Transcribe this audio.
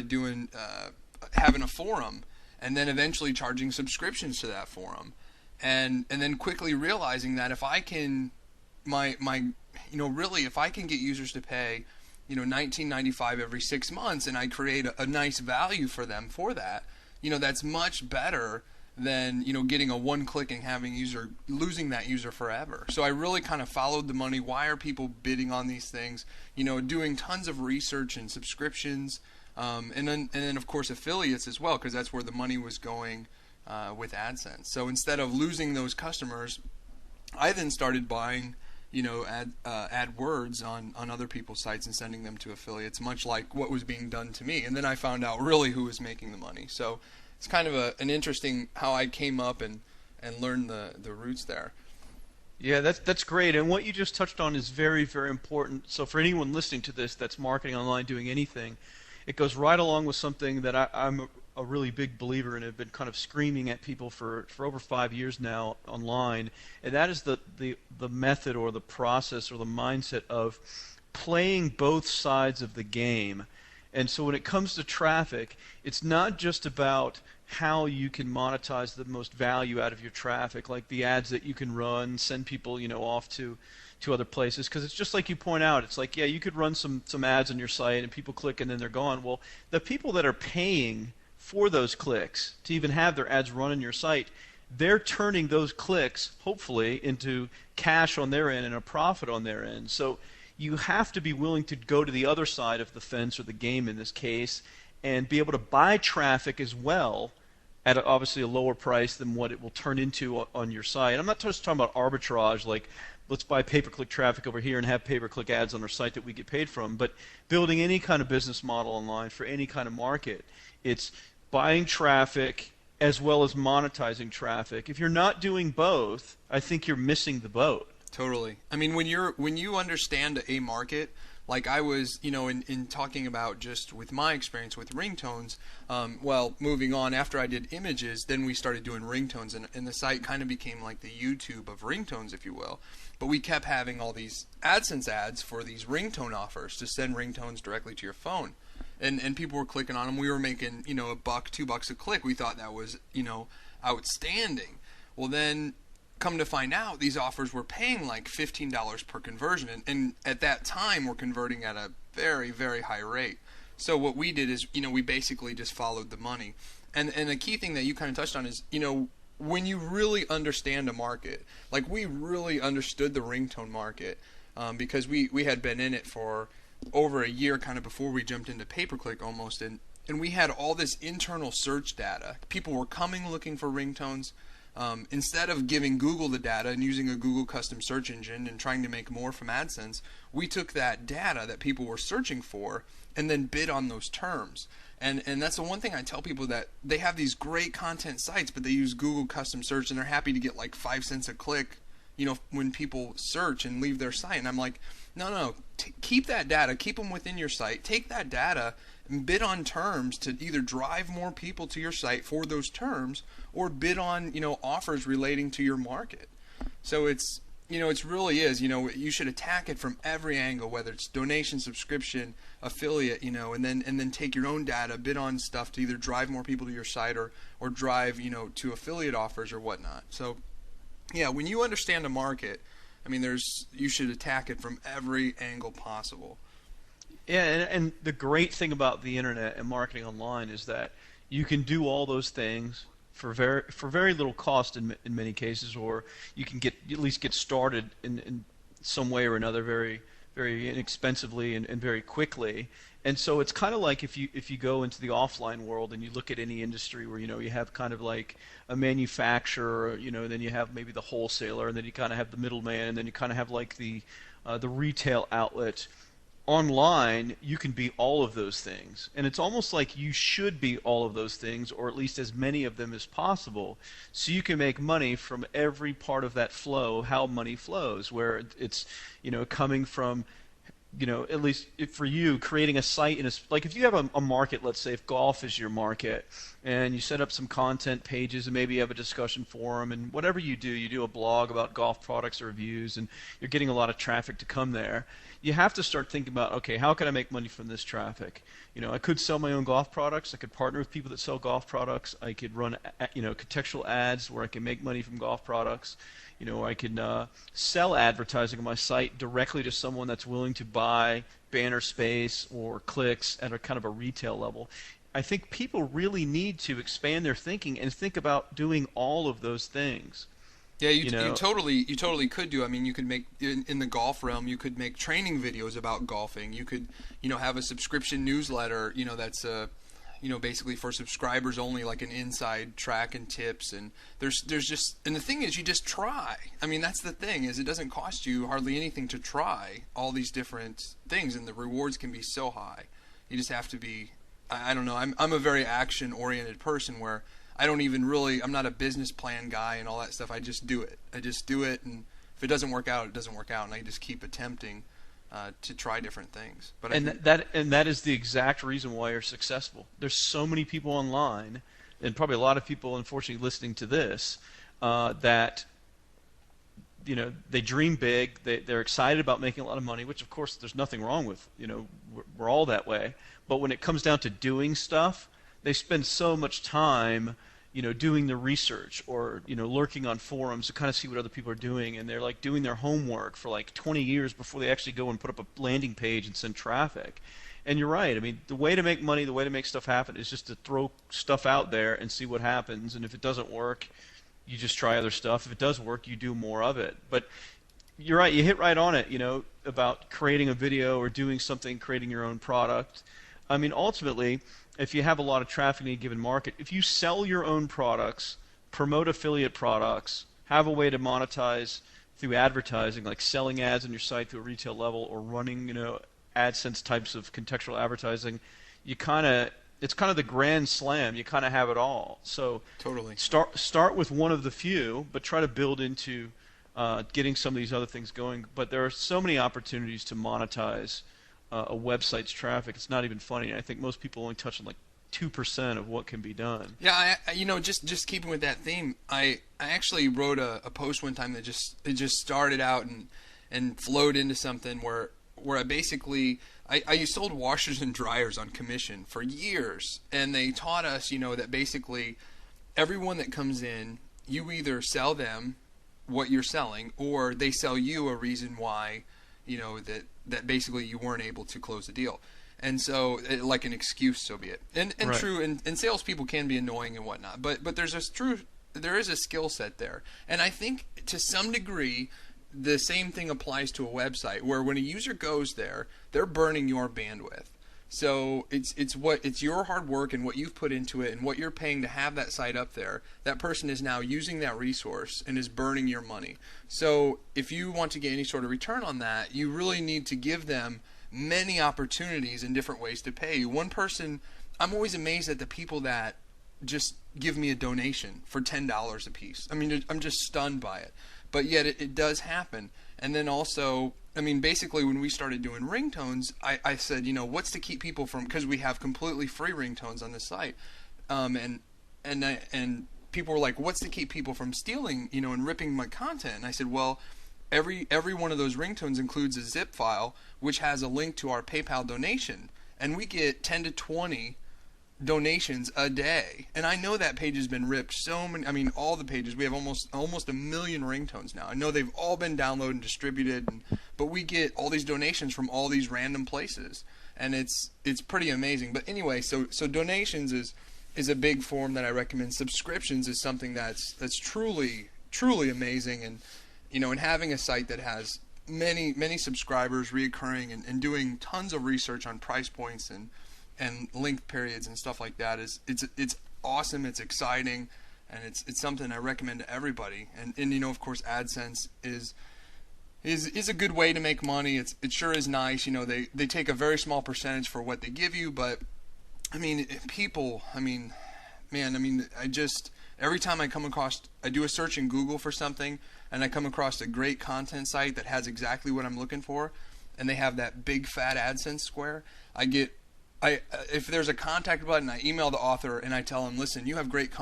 doing having a forum, and then eventually charging subscriptions to that forum, and then quickly realizing that if I can really if I can get users to pay $19.95 every 6 months, and I create a nice value for them for that, that's much better than getting a one click and losing that user forever. So I really kind of followed the money. Why are people bidding on these things? Doing tons of research and subscriptions, and then of course affiliates as well, because that's where the money was going with AdSense. So instead of losing those customers, I then started buying AdWords on other people's sites and sending them to affiliates, much like what was being done to me. And then I found out really who was making the money. So it's kind of an interesting how I came up and learned the roots there. Yeah, that's great. And what you just touched on is very, very important. So for anyone listening to this that's marketing online, doing anything, it goes right along with something that I'm a really big believer in. I've been kind of screaming at people for over 5 years now online, and that is the method or the process or the mindset of playing both sides of the game. And so when it comes to traffic, it's not just about how you can monetize the most value out of your traffic, like the ads that you can run, send people off to other places, because it's just like you point out, it's like, yeah, you could run some ads on your site and people click and then they're gone. Well, the people that are paying for those clicks to even have their ads run on your site, they're turning those clicks hopefully into cash on their end and a profit on their end. So you have to be willing to go to the other side of the fence, or the game in this case, and be able to buy traffic as well at obviously a lower price than what it will turn into on your site. I'm not just talking about arbitrage, like let's buy pay-per-click traffic over here and have pay-per-click ads on our site that we get paid from, but building any kind of business model online for any kind of market, it's buying traffic as well as monetizing traffic. If you're not doing both, I think you're missing the boat. Totally. I mean, when you understand a market, like I was, in talking about just with my experience with ringtones, moving on, after I did images, then we started doing ringtones, and the site kind of became like the YouTube of ringtones, if you will. But we kept having all these AdSense ads for these ringtone offers to send ringtones directly to your phone. And people were clicking on them. We were making, $1, $2 a click. We thought that was, outstanding. Well, then come to find out, these offers were paying like $15 per conversion, and at that time we're converting at a very, very high rate. So what we did is, we basically just followed the money. And the key thing that you kind of touched on is, when you really understand a market, like we really understood the ringtone market, because we had been in it for over a year, kind of before we jumped into pay-per-click almost, and we had all this internal search data. People were coming looking for ringtones. Instead of giving Google the data and using a Google custom search engine and trying to make more from AdSense, we took that data that people were searching for and then bid on those terms. And that's the one thing I tell people, that they have these great content sites, but they use Google custom search and they're happy to get like 5 cents a click, when people search and leave their site. And I'm like, no, keep that data, keep them within your site, take that data and bid on terms to either drive more people to your site for those terms, or bid on offers relating to your market. So it's it really is, you should attack it from every angle, whether it's donation, subscription, affiliate, and then take your own data, bid on stuff to either drive more people to your site or drive to affiliate offers or whatnot. So yeah, when you understand a market, I mean, you should attack it from every angle possible. Yeah, and the great thing about the internet and marketing online is that you can do all those things for very little cost in many cases, or you can at least get started in some way or another very, very inexpensively and very quickly. And so it's kind of like if you go into the offline world and you look at any industry where you have kind of like a manufacturer, then you have maybe the wholesaler, and then you kind of have the middleman, and then you kind of have like the retail outlet. Online, you can be all of those things, and it's almost like you should be all of those things, or at least as many of them as possible, so you can make money from every part of that flow, how money flows, where it's coming from at least for you, creating a site like if you have a market, let's say if golf is your market, and you set up some content pages and maybe you have a discussion forum, and whatever you do a blog about golf products or reviews, and you're getting a lot of traffic to come there. You have to start thinking about, okay, how can I make money from this traffic? I could sell my own golf products. I could partner with people that sell golf products. I could run, contextual ads where I can make money from golf products. I can sell advertising on my site directly to someone that's willing to buy banner space or clicks at a kind of a retail level. I think people really need to expand their thinking and think about doing all of those things. Yeah, you totally could do. I mean, you could make in the golf realm. You could make training videos about golfing. You could, have a subscription newsletter. That's basically for subscribers only, like an inside track and tips. And there's just, and the thing is, you just try. I mean, that's the thing, is it doesn't cost you hardly anything to try all these different things, and the rewards can be so high. You just have to be. I don't know. I'm a very action oriented person where I don't even I'm not a business plan guy and all that stuff. I just do it. And if it doesn't work out, it doesn't work out, and I just keep attempting to try different things. But that is the exact reason why you're successful. There's so many people online, and probably a lot of people, unfortunately, listening to this, that they dream big. They're excited about making a lot of money, which of course there's nothing wrong with. We're all that way. But when it comes down to doing stuff, they spend so much time, doing the research or, lurking on forums to kind of see what other people are doing, and they're like doing their homework for like 20 years before they actually go and put up a landing page and send traffic. And you're right. I mean, the way to make money, the way to make stuff happen is just to throw stuff out there and see what happens. And if it doesn't work, you just try other stuff. If it does work, you do more of it. But you're right. You hit right on it, about creating a video or doing something, creating your own product. I mean, ultimately, if you have a lot of traffic in a given market, if you sell your own products, promote affiliate products, have a way to monetize through advertising, like selling ads on your site to a retail level or running, AdSense types of contextual advertising, it's kind of the grand slam. You kind of have it all. So totally start with one of the few, but try to build into getting some of these other things going. But there are so many opportunities to monetize a website's traffic. It's not even funny. I think most people only touch on like 2% of what can be done. Yeah, just keeping with that theme, I actually wrote a post one time that just started out and flowed into something where I sold washers and dryers on commission for years, and they taught us, that basically everyone that comes in, you either sell them what you're selling, or they sell you a reason why, that basically you weren't able to close the deal. And so, like an excuse, so be it. And right. True, and salespeople can be annoying and whatnot, but there is a skill set there. And I think to some degree, the same thing applies to a website, where when a user goes there, they're burning your bandwidth. So it's your hard work and what you've put into it and what you're paying to have that site up there. That person is now using that resource and is burning your money. So if you want to get any sort of return on that, you really need to give them many opportunities and different ways to pay you. One person, I'm always amazed at the people that just give me a donation for $10 a piece. I mean, I'm just stunned by it. But yet it does happen. And then also, I mean, basically when we started doing ringtones, I said, what's to keep people from, because we have completely free ringtones on the site, and people were like, what's to keep people from stealing, and ripping my content? And I said, well, every one of those ringtones includes a zip file which has a link to our PayPal donation, and we get 10 to 20 donations a day. And I know that page has been ripped so many, I mean, all the pages. We have almost 1 million ringtones now. I know they've all been downloaded and distributed, but we get all these donations from all these random places, and it's pretty amazing. But anyway, so donations is a big form that I recommend. Subscriptions is something that's truly amazing, and and having a site that has many subscribers, reoccurring, and doing tons of research on price points and length periods and stuff like that it's awesome. It's exciting, and it's something I recommend to everybody. And of course, AdSense is a good way to make money. It sure is nice. They take a very small percentage for what they give you, but I mean, every time I do a search in Google for something, and I come across a great content site that has exactly what I'm looking for, and they have that big fat AdSense square, if there's a contact button, I email the author and I tell him, listen, you have great content.